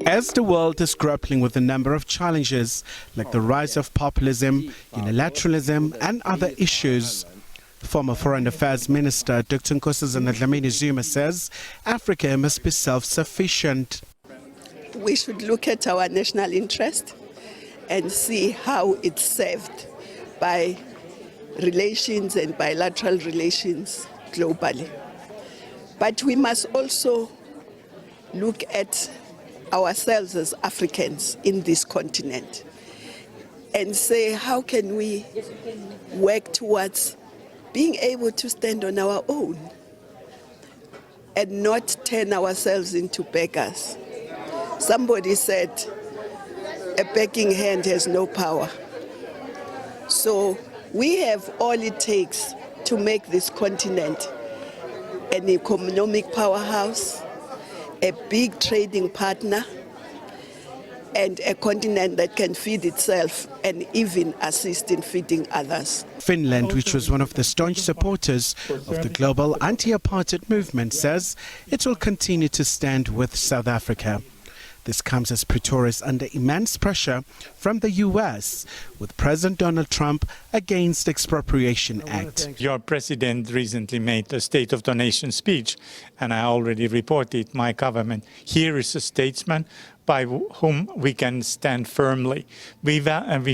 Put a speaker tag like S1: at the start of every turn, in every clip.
S1: As the world is grappling with a number of challenges like the rise of populism, unilateralism and other issues, former Foreign Affairs Minister Dr. Nkosazana Dlamini Zuma says Africa must be self-sufficient.
S2: We should look at our national interest and see how it's served by relations and bilateral relations globally. But we must also look at ourselves as Africans in this continent and say, how can we work towards being able to stand on our own and not turn ourselves into beggars? Somebody said, a begging hand has no power. So we have all it takes to make this continent an economic powerhouse, a big trading partner, and a continent that can feed itself and even assist in feeding others.
S1: Finland, which was one of the staunch supporters of the global anti-apartheid movement, says it will continue to stand with South Africa. This comes as Pretoria is under immense pressure from the US, with President Donald Trump against the Expropriation Act.
S3: Your president recently made a State of the Nation speech, and I already reported my government. Here is a statesman by whom we can stand firmly. We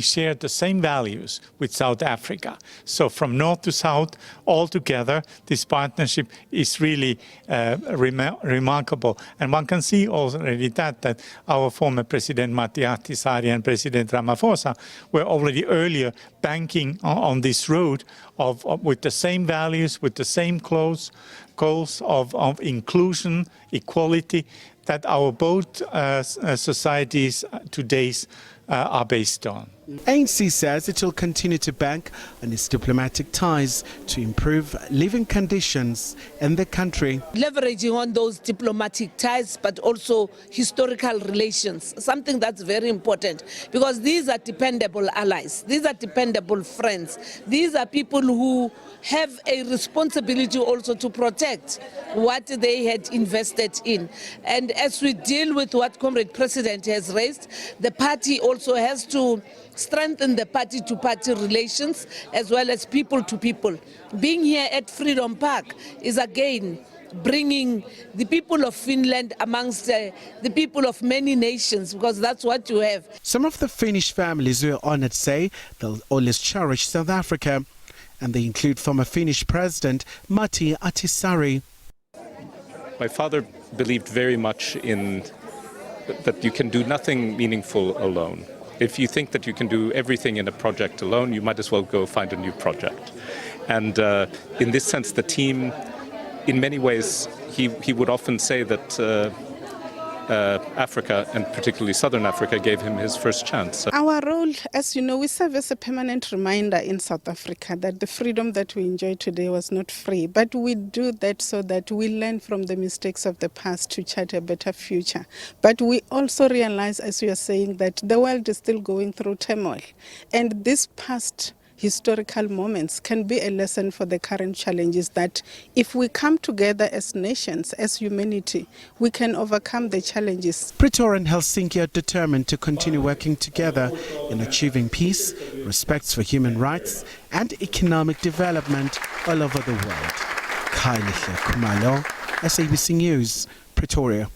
S3: share the same values with South Africa. So from north to south, all together, this partnership is really remarkable. And one can see already that our former President Martti Ahtisaari and President Ramaphosa were already earlier banking on this road with the same values, with the same goals of inclusion, equality, that our both societies today are based on.
S1: ANC says it will continue to bank on its diplomatic ties to improve living conditions in the country.
S4: Leveraging on those diplomatic ties, but also historical relations, something that's very important, because these are dependable allies, these are dependable friends, these are people who have a responsibility also to protect what they had invested in. And as we deal with what Comrade President has raised, the party also has to strengthen the party-to-party relations as well as people-to-people. Being here at Freedom Park is again bringing the people of Finland amongst the people of many nations, because that's what you have.
S1: Some of the Finnish families who are honored say they'll always cherish South Africa, and they include former Finnish President Martti Ahtisaari.
S5: My father believed very much in that you can do nothing meaningful alone. If you think that you can do everything in a project alone, you might as well go find a new project. And in this sense, the team, in many ways, he would often say that Africa, and particularly Southern Africa, gave him his first chance.
S6: Our role, as you know, we serve as a permanent reminder in South Africa that the freedom that we enjoy today was not free. But we do that so that we learn from the mistakes of the past to chart a better future. But we also realize, as you are saying, that the world is still going through turmoil. And this past historical moments can be a lesson for the current challenges, that if we come together as nations, as humanity, we can overcome the challenges.
S1: Pretoria and Helsinki are determined to continue working together in achieving peace, respect for human rights and economic development all over the world. Khumalo, SABC News, Pretoria.